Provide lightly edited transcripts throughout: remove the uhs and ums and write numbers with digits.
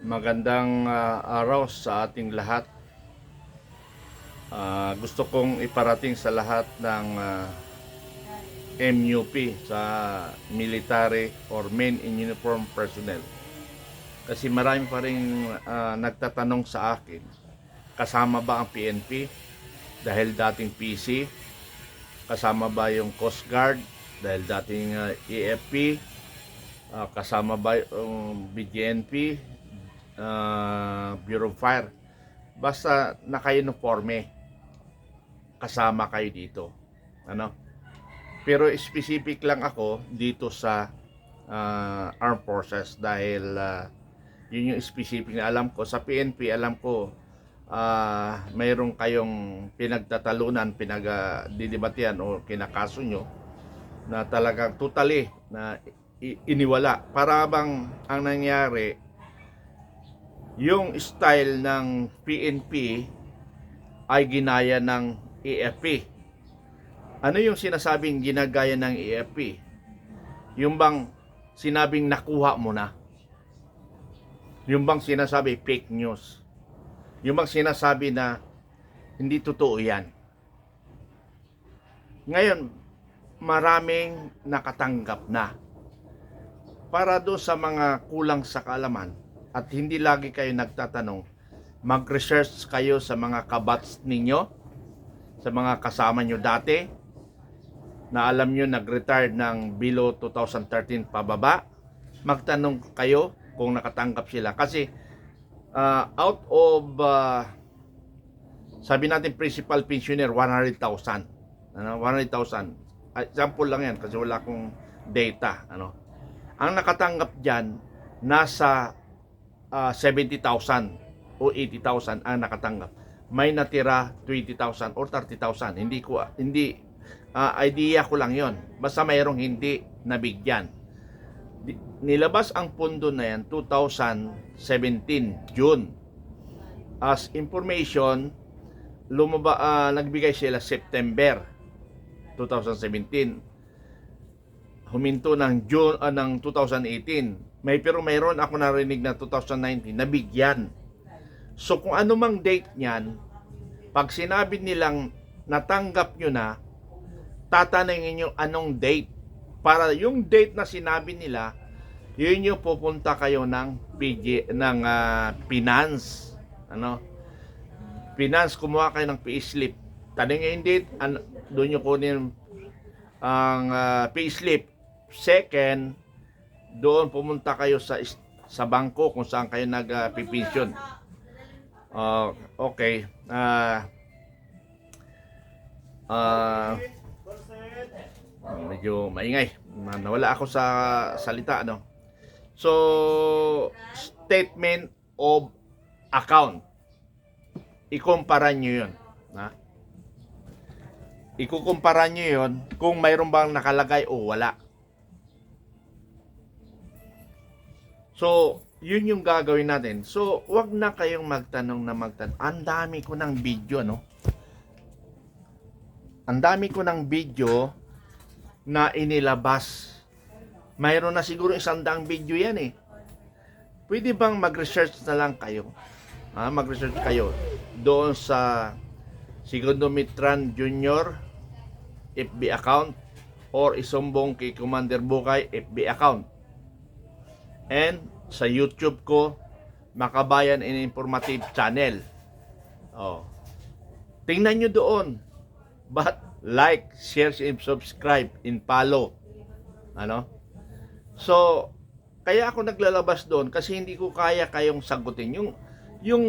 Magandang araw sa ating lahat. Gusto kong iparating sa lahat ng MUP sa military or men in uniform personnel. Kasi marami pa rin nagtatanong sa akin, kasama ba ang PNP dahil dating PC? Kasama ba yung Coast Guard dahil dating AFP? Kasama ba yung BGNP? Bureau of Fire? Basta naka-uniforme, kasama kayo dito. Ano? Pero specific lang ako dito sa Armed Forces dahil yun yung specific na alam ko. Sa PNP, alam ko mayroong kayong pinagtatalunan, pinagdidibatian o kinakaso nyo na talagang totally na iniwala. Para bang ang nangyari, yung style ng PNP ay ginaya ng AFP. Ano yung sinasabing ginagaya ng AFP? Yung bang sinabing nakuha mo na? Yung bang sinasabi fake news? Yung bang sinasabi na hindi totoo yan? Ngayon, maraming nakatanggap na. Para doon sa mga kulang sa kaalaman at hindi lagi kayo nagtatanong, mag-research kayo sa mga kabats ninyo, sa mga kasama nyo dati, na alam nyo nag-retire ng below 2013 pababa. Magtanong kayo kung nakatanggap sila. Kasi out of, sabi natin principal pensioner, 100,000. 100,000. Example lang yan kasi wala akong data. Ang nakatanggap dyan, nasa 70,000 o 80,000 ang nakatanggap. May natira 20,000 or 30,000. Hindi idea ko lang 'yon. Basta mayroong hindi nabigyan. Nilabas ang pundo na yan 2017 June. As information, nagbigay sila September 2017. Huminto ng June ng 2018. Mayroon ako narinig na 2019 nabigyan. So kung ano mang date niyan, pag sinabi nilang natanggap nyo na, tatanungin nyo anong date. Para yung date na sinabi nila, yun yung pupunta kayo ng finance. Finance, kumuha kayo ng payslip. Tanungin yung date, doon nyo kunin ang payslip. Second, doon pumunta kayo sa bangko kung saan kayo nagpipensyon. Okay. Medyo maingay. Nawala ako sa salita, So, statement of account. Ikumpara nyo yun. Ikukumpara nyo yun kung mayroon bang nakalagay o wala. So, yun yung gagawin natin. So, wag na kayong magtanong. Ang dami ko ng video, Ang dami ko ng video na inilabas. Mayroon na siguro 100 video yan Pwede bang mag-research na lang kayo? Mag-research kayo doon sa Segundo Mitran Jr. FB account or isumbong kay Commander Bukay FB account. And sa YouTube ko, Makabayan and Informative Channel. Tingnan nyo doon. But like, share, and subscribe, and follow. So, kaya ako naglalabas doon kasi hindi ko kaya kayong sagutin. Yung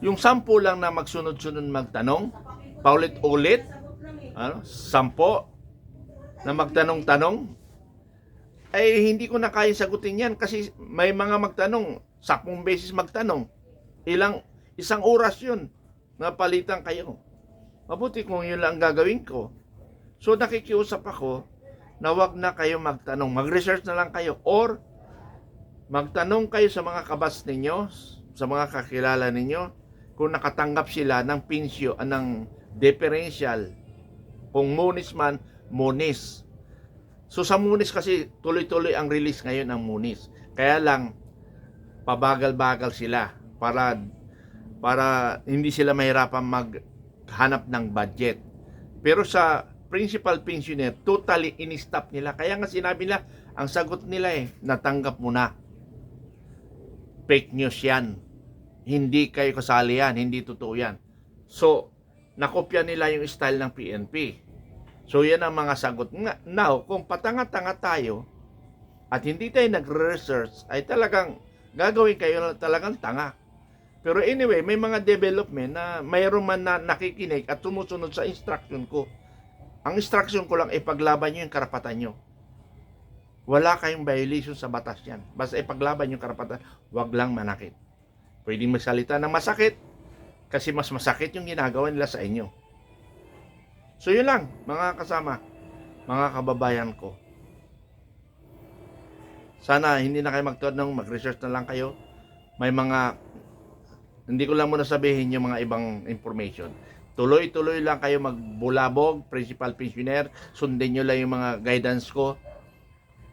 10 lang na magsunod-sunod magtanong, paulit-ulit, 10 na magtanong-tanong, ay hindi ko na kaya sagutin yan kasi may mga magtanong, 10 beses magtanong. Isang oras yun na palitan kayo. Mabuti kung yun lang gagawin ko. So nakikiusap ako na wag na kayo magtanong. Mag-research na lang kayo or magtanong kayo sa mga kabats ninyo, sa mga kakilala ninyo, kung nakatanggap sila ng pensyo, ng differential. Kung munis man, munis. So sa munis kasi tuloy-tuloy ang release ngayon ng munis. Kaya lang pabagal-bagal sila para hindi sila mahirapan maghanap ng budget. Pero sa principal pensioner, totally in-stop nila. Kaya nga sinabi nila, ang sagot nila natanggap mo na. Fake news yan. Hindi kayo kasali yan, hindi totoo yan. So, nakopya nila yung style ng PNP. So, yan ang mga sagot. Now, kung patanga-tanga tayo at hindi tayo nagre-research, ay talagang gagawin kayo talagang tanga. Pero anyway, may mga development na mayroon man na nakikinig at sumusunod sa instruction ko. Ang instruction ko lang ay paglaban nyo yung karapatan nyo. Wala kayong violation sa batas yan. Basta ipaglaban yung karapatan, wag lang manakit. Pwedeng magsalita ng masakit kasi mas masakit yung ginagawa nila sa inyo. So yun lang, mga kasama, mga kababayan ko. Sana hindi na kayo magtanong, mag-research na lang kayo. May mga, hindi ko lang muna sabihin yung mga ibang information. Tuloy-tuloy lang kayo magbulabog, principal pensioner, sundin nyo lang yung mga guidance ko.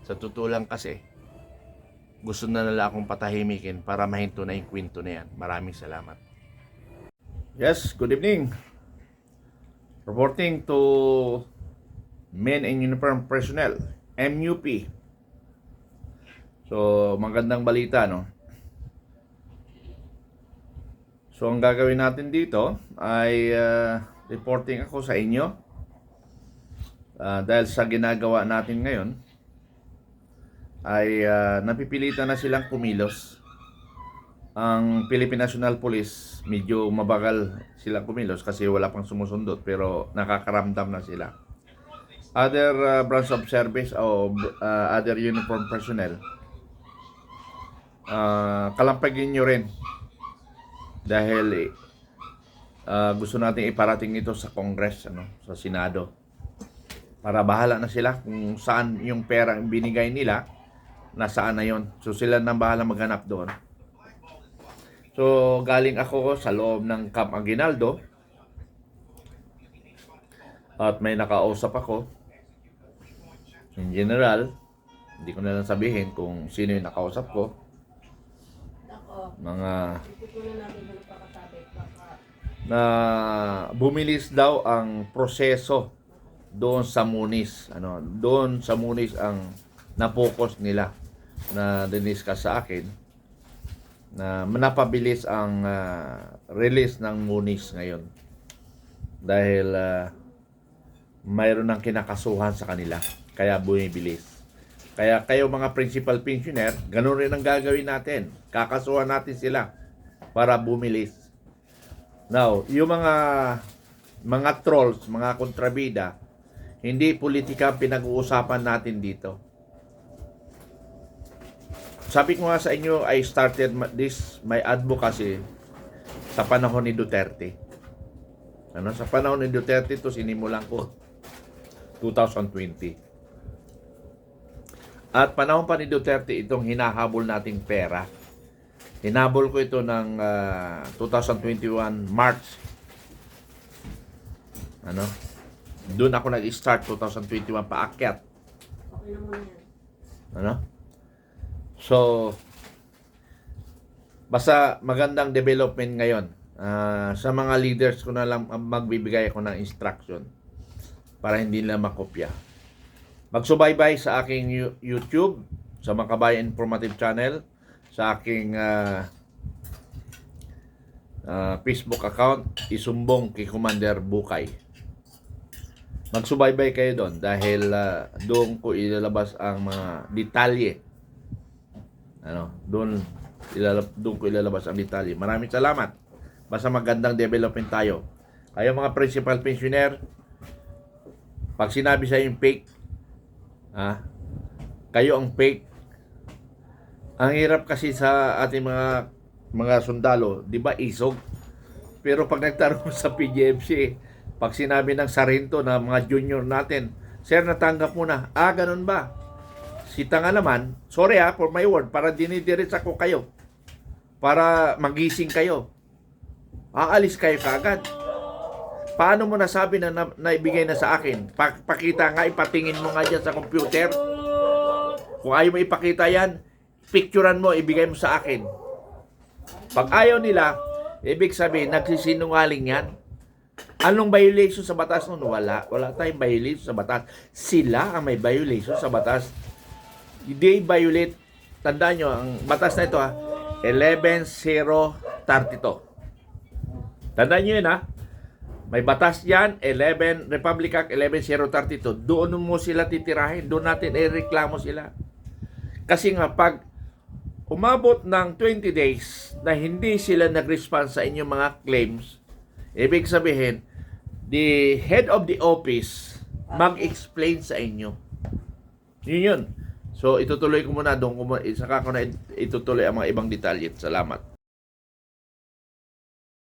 Sa totoo lang kasi, gusto na nila akong patahimikin para mahinto na yung kwento na yan. Maraming salamat. Yes, good evening. Reporting to Men in Uniform Personnel, MUP. So, magandang balita, no? So, ang gagawin natin dito ay reporting ako sa inyo. Dahil sa ginagawa natin ngayon, ay napipilitan na silang kumilos. Ang Philippine National Police, medyo mabagal silang kumilos kasi wala pang sumusundot, pero nakakaramdam na sila. Other branch of service o other uniform personnel, kalampagin nyo rin dahil gusto natin iparating ito sa Congress, sa Senado, para bahala na sila kung saan yung pera ang binigay nila, nasaan na yon. So sila nang bahala maghanap doon. So galing ako sa loob ng Camp Aguinaldo at may nakausap ako. In general, hindi ko na lang sabihin kung sino yung nakausap ko. Mga na bumilis daw ang proseso doon sa Munis. Doon sa Munis ang na-focus nila na diniscuss sa akin na napabilis ang release ng Munis ngayon dahil mayroon ng kinakasuhan sa kanila kaya bumibilis. Kaya kayo mga principal pensioner, ganun rin ang gagawin natin. Kakasuhan natin sila para bumilis. Now, yung mga trolls, mga kontrabida, hindi politika pinag-uusapan natin dito. Sabi ko nga sa inyo, I started my advocacy sa panahon ni Duterte. Sa panahon ni Duterte ito sinimulan ko 2020. At panahon pa ni Duterte itong hinahabol nating pera. Hinabol ko ito ng 2021 March. Doon ako nag-start 2021 paakyat. Okay na muna yan. So, basta magandang development ngayon. Sa mga leaders ko na lang magbibigay ako ng instruction para hindi nila makopya. Magsubaybay sa aking YouTube, sa Makabayan Informative Channel, sa aking Facebook account, isumbong kay Commander Bukay. Magsubaybay kayo doon dahil doon ko ilalabas ang mga detalye. Doon ko ilalabas ang detalye. Maraming salamat. Basta magandang development tayo. Kayo mga principal pensioner, pag sinabi sa yung fake, kayo ang fake. Ang hirap kasi sa ating mga sundalo, di ba, isog? Pero pag nagtanong sa PGMC, pag sinabi ng sarento na mga junior natin, sir, natanggap mo na. Ganun ba? Si tanga naman, sorry for my word, para dinidiretso ako kayo. Para magising kayo. Aalis kayo kaagad. Paano mo nasabi na naibigay na sa akin? Pakita nga, ipatingin mo nga dyan sa computer. Kung ayaw mo ipakita yan, picturean mo, ibigay mo sa akin. Pag ayaw nila, ibig sabihin, nagsisinungaling yan. Anong violation sa batas nun? Wala. Wala tayong violation sa batas. Sila ang may violation sa batas. They violate, tandaan nyo, ang batas na ito 11.032. Tandaan nyo yun May batas yan, Republic Act 11.032. Doon mo sila titirahin. Doon natin ireklamo sila. Kasi nga, pag umabot ng 20 days na hindi sila nag-respond sa inyong mga claims, ibig sabihin, the head of the office mag-explain sa inyo. Yun. So, itutuloy ko muna doon. Saka ko na itutuloy ang mga ibang detalye. Salamat.